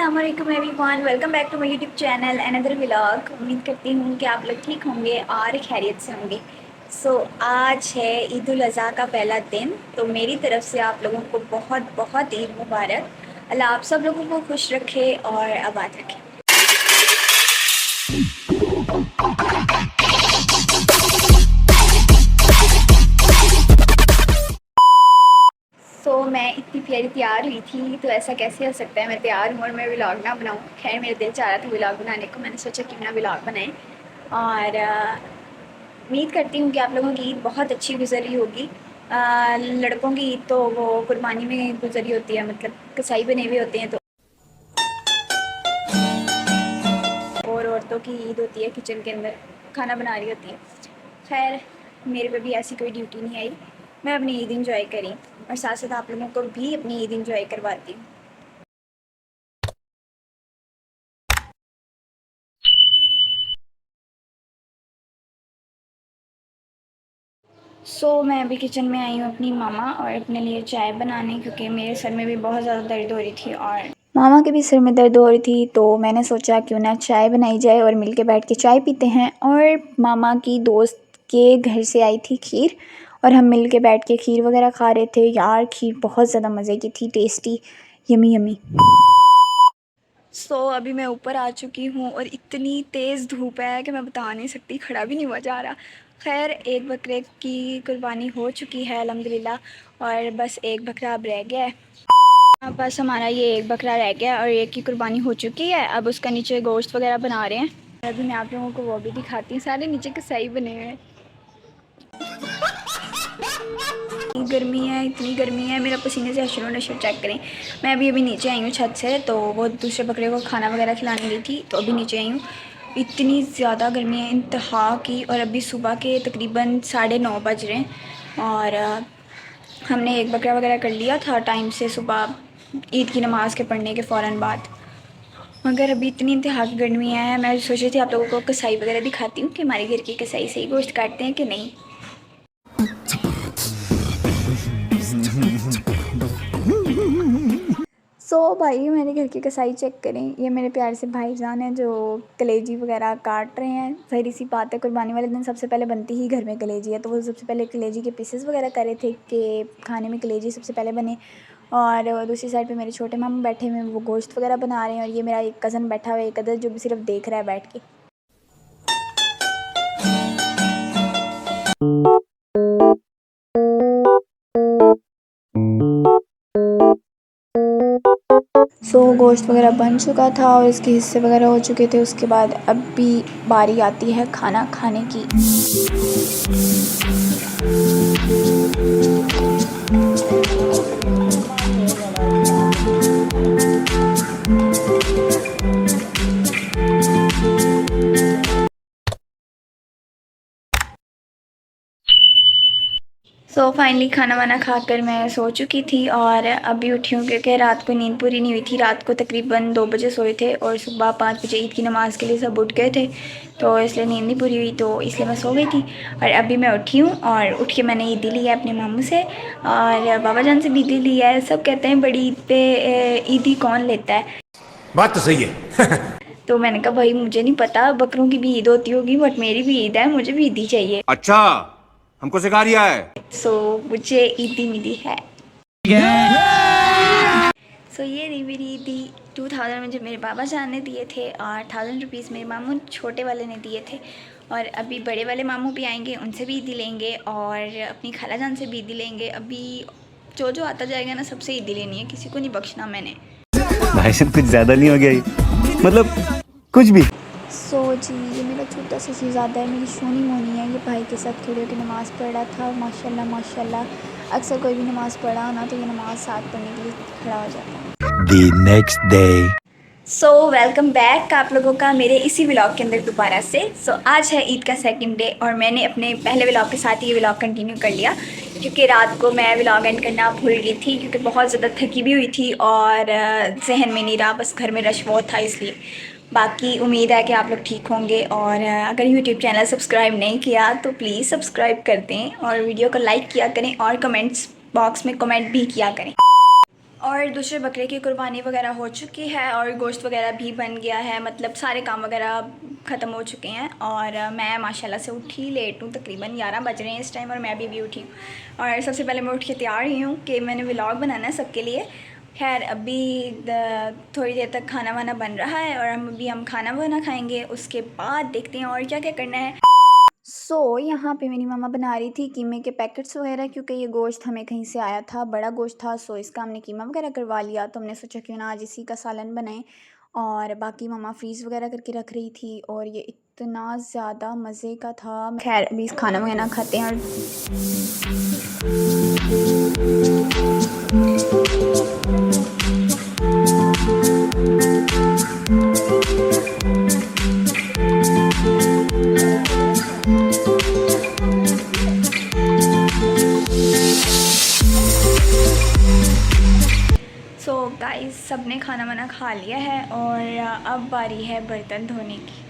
अस्सलाम वालेकुम everyone, welcome back to my YouTube channel another vlog. उम्मीद करती हूँ कि आप लोग ठीक होंगे और खैरियत से होंगे। आज है ईद उल अज़हा का पहला दिन, तो मेरी तरफ से आप लोगों को बहुत बहुत ईद मुबारक। अल्लाह आप सब लोगों को खुश रखे और आबाद रखे। मैं इतनी प्यारी तैयार हुई थी, तो ऐसा कैसे हो सकता है मैं तैयार हूँ और मैं व्लॉग ना बनाऊँ। खैर मेरा दिल चाह रहा था व्लॉग बनाने को, मैंने सोचा कि मैं व्लॉग बनाएं। और उम्मीद करती हूँ कि आप लोगों की ईद बहुत अच्छी गुजरी होगी। लड़कों की ईद तो वो कुर्बानी में गुजरी होती है, मतलब कसाई बने हुए होते हैं, तो और औरतों की ईद होती है किचन के अंदर खाना बना रही होती है। खैर मेरे पे भी ऐसी कोई ड्यूटी नहीं आई, मैं अपनी ईद इंजॉय करी और साथ साथ आप लोगों को भी अपनी ईद इंजॉय करवाती हूँ। मैं अभी किचन में आई हूँ अपनी मामा और अपने लिए चाय बनाने, क्योंकि मेरे सर में भी बहुत ज़्यादा दर्द हो रही थी और मामा के भी सिर में दर्द हो रही थी। तो मैंने सोचा क्यों ना चाय बनाई जाए और मिलके बैठ के चाय पीते हैं। और मामा की दोस्त के घर से आई थी खीर और हम मिल के बैठ के खीर वगैरह खा रहे थे। यार खीर बहुत ज़्यादा मज़े की थी, टेस्टी, यमी यमी। अभी मैं ऊपर आ चुकी हूँ और इतनी तेज़ धूप है कि मैं बता नहीं सकती, खड़ा भी नहीं हुआ जा रहा। खैर एक बकरे की कुर्बानी हो चुकी है अल्हम्दुलिल्लाह, और बस एक बकरा अब रह गया है। बस हमारा ये एक बकरा रह गया और एक की कुर्बानी हो चुकी है। अब उसका नीचे गोश्त वगैरह बना रहे हैं। अभी मैं आप लोगों को वो भी दिखाती हूँ, सारे नीचे कसाई बने हुए हैं। गर्मी है, इतनी गर्मी है, मेरा पसीने से हशर नशर चेक करें। मैं अभी नीचे आई हूँ छत से, तो वो दूसरे बकरे को खाना वगैरह खिलाने गई थी, तो अभी नीचे आई हूँ। इतनी ज़्यादा गर्मी है इंतहा की, और अभी सुबह के तकरीबन 9:30 बज रहे हैं और हमने एक बकरा वगैरह कर लिया था टाइम से सुबह ईद की नमाज़ के पढ़ने के फ़ौरन बाद। मगर अभी इतनी इंतहा की गर्मी है, मैं सोच रही थी आप लोगों को कसाई वगैरह दिखाती हूँ कि हमारे घर की कसाई सही गोश्त काटते हैं कि नहीं। भाई मेरे घर की कसाई चेक करें, ये मेरे प्यारे से भाईजान हैं जो कलेजी वगैरह काट रहे हैं। ज़ाहिर सी बात है कुर्बानी वाले दिन सबसे पहले बनती ही घर में कलेजी है, तो वो सबसे पहले कलेजी के पीसेस वगैरह कर रहे थे कि खाने में कलेजी सबसे पहले बने। और दूसरी साइड पे मेरे छोटे मामा बैठे हुए हैं, वो गोश्त वगैरह बना रहे हैं। और ये मेरा एक कज़न बैठा हुआ है, एक अदर, जो भी सिर्फ देख रहा है बैठ के। गोश्त वगैरह बन चुका था और इसके हिस्से वगैरह हो चुके थे। उसके बाद अब भी बारी आती है खाना खाने की। फाइनली खाना वाना खाकर मैं सो चुकी थी और अभी उठी हूँ, क्योंकि रात को नींद पूरी नहीं हुई थी। रात को तकरीबन 2 बजे सोए थे और सुबह 5 बजे ईद की नमाज़ के लिए सब उठ गए थे, तो इसलिए नींद नहीं पूरी हुई, तो इसलिए मैं सो गई थी। और अभी मैं उठी हूँ और उठ के मैंने ईदी ली है अपने मामू से और बाबा जान से भी ईदी ली है। सब कहते हैं बड़ी ईद पे ईदी कौन लेता है, बात तो सही है। तो मैंने कहा भाई मुझे नहीं पता, बकरों की भी ईद होती होगी, बट मेरी भी ईद है, मुझे भी ईदी चाहिए। अच्छा, हमको सिखा रिया है। मुझे ईदी मिली है। ये रही मेरी ईदी। 2000 मुझे मेरे बाबा जान ने दिए थे और 1000 रुपीज़ मेरे मामू छोटे वाले ने दिए थे। और अभी बड़े वाले मामू भी आएंगे, उनसे भी ईदी लेंगे और अपनी खाला जान से भी ईदी लेंगे। अभी जो आता जाएगा ना, सबसे ईदी लेनी है, किसी को नहीं बख्शना मैंने। भाई साहब कुछ ज़्यादा नहीं हो गया ये? मतलब कुछ भी। जी ये मेरा छोटा सा शहज़ादा है, मेरी सोनी मोनी है, ये भाई के साथ खड़े होकर नमाज़ पढ़ रहा था। माशाल्लाह माशाल्लाह, अक्सर कोई भी नमाज़ पढ़ा हो ना तो ये नमाज़ साथ पढ़ने के लिए खड़ा हो जाता है। The next day. Welcome back आप लोगों का मेरे इसी व्लॉग के अंदर दोबारा से। आज है ईद का सेकंड डे और मैंने अपने पहले व्लॉग के साथ ही ये व्लॉग कंटिन्यू कर लिया, क्योंकि रात को मैं व्लॉग एंड करना भूल गई थी, क्योंकि बहुत ज़्यादा थकी भी हुई थी और जहन में नहीं रहा, बस घर में रश बहुत था इसलिए। बाकी उम्मीद है कि आप लोग ठीक होंगे, और अगर यूट्यूब चैनल सब्सक्राइब नहीं किया तो प्लीज़ सब्सक्राइब कर दें और वीडियो को लाइक किया करें और कमेंट्स बॉक्स में कमेंट भी किया करें। और दूसरे बकरे की कुर्बानी वगैरह हो चुकी है और गोश्त वगैरह भी बन गया है, मतलब सारे काम वगैरह ख़त्म हो चुके हैं। और मैं माशाल्लाह से उठी लेट हूँ, तकरीबन 11 बज रहे हैं इस टाइम और मैं भी उठी हूँ। और सबसे पहले मैं उठ के तैयार ही हूँ कि मैंने व्लॉग बनाना है सबके लिए। खैर अभी थोड़ी देर तक खाना वाना बन रहा है और हम खाना वाना खाएँगे, उसके बाद देखते हैं और क्या क्या करना है। यहाँ पे मेरी मम्मा बना रही थी कीमे के पैकेट्स वगैरह, क्योंकि ये गोश्त हमें कहीं से आया था, बड़ा गोश्त था। इसका हमने कीमा वगैरह करवा लिया, तो हमने सोचा क्यों ना आज इसी का सालन बनाएं। और बाकी मम्मा फ्रीज़ वगैरह करके रख रही थी और ये इतना ज़्यादा मज़े का था। खैर अभी खाना वगैरह खाते हैं गाइस सबने खाना वाना खा लिया है और अब बारी है बर्तन धोने की।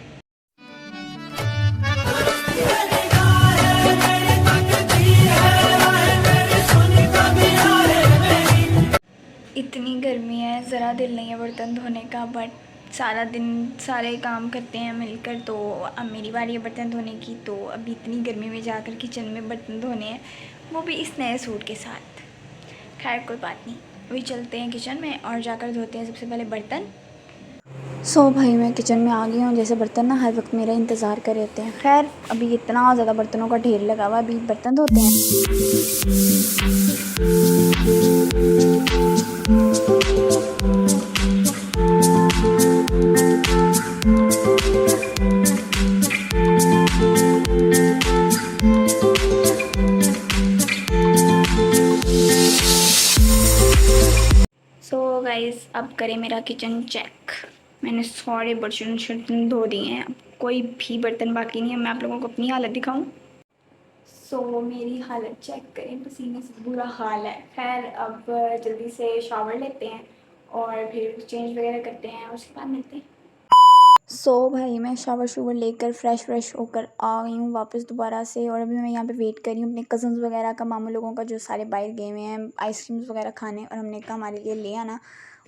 इतनी गर्मी है, ज़रा दिल नहीं है बर्तन धोने का, बट सारा दिन सारे काम करते हैं मिलकर, तो अब मेरी बारी है बर्तन धोने की। तो अभी इतनी गर्मी में जाकर किचन में बर्तन धोने हैं, वो भी इस नए सूट के साथ। खैर कोई बात नहीं, अभी चलते हैं किचन में और जाकर धोते हैं सबसे पहले बर्तन। भाई मैं किचन में आ गई हूँ। जैसे बर्तन ना हर वक्त मेरा इंतज़ार कर रहते हैं। खैर अभी इतना ज़्यादा बर्तनों का ढेर लगा हुआ, अभी बर्तन धोते हैं। गाइस अब करें मेरा किचन चेक। मैंने सारे बर्तन धो दिए हैं, अब कोई भी बर्तन बाकी नहीं है। मैं आप लोगों को अपनी हालत दिखाऊं। मेरी हालत चेक करें, पसीने से बुरा हाल है। खैर अब जल्दी से शावर लेते हैं और फिर चेंज वगैरह करते हैं, उसके बाद मिलते हैं। भाई मैं शावर शूवर लेकर फ्रेश होकर आ गई हूँ वापस दोबारा से। और अभी मैं यहाँ पे वेट कर रही हूँ अपने कज़न्स वगैरह का, मामू लोगों का, जो सारे बाहर गए हुए हैं आइसक्रीम्स वगैरह खाने। और हमने कहा हमारे लिए ले आना।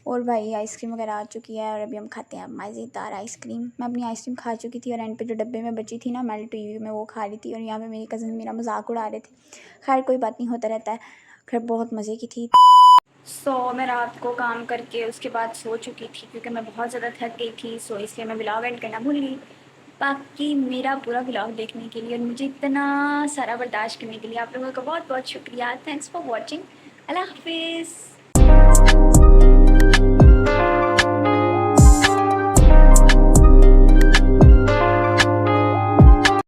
और भाई आइसक्रीम वगैरह आ चुकी है और अभी हम खाते हैं मज़ेदार आइसक्रीम। मैं अपनी आइसक्रीम खा चुकी थी और एंड पे जो डब्बे में बची थी ना मेल्ट हुई हुई, मैं वो खा रही थी। और यहाँ पे मेरी कज़न मेरा मजाक उड़ा रहे थे। खैर कोई बात नहीं, होता रहता है। खैर बहुत मज़े की थी। मैं रात को काम करके उसके बाद सो चुकी थी क्योंकि मैं बहुत ज़्यादा थक गई थी। इसलिए मैं व्लॉग एंड करना भूल गई। बाकी मेरा पूरा व्लॉग देखने के लिए और मुझे इतना सारा बर्दाश्त करने के लिए आप लोगों का बहुत बहुत शुक्रिया। Thanks for watching. अल्लाह हाफिज़।